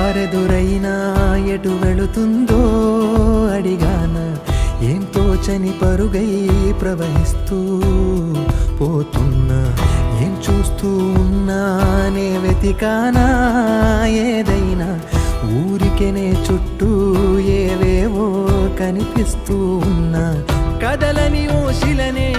దారెదురైనా ఎటు వెళుతుందో అడిగాన ఏం తోచని పరుగై ప్రవహిస్తూ పోతున్నా ఏం చూస్తూ ఉన్నానే వెతికానా ఏదైనా ఊరికెనే చుట్టూ ఏవేవో కనిపిస్తూ ఉన్నా కదలని ఓ శిలనే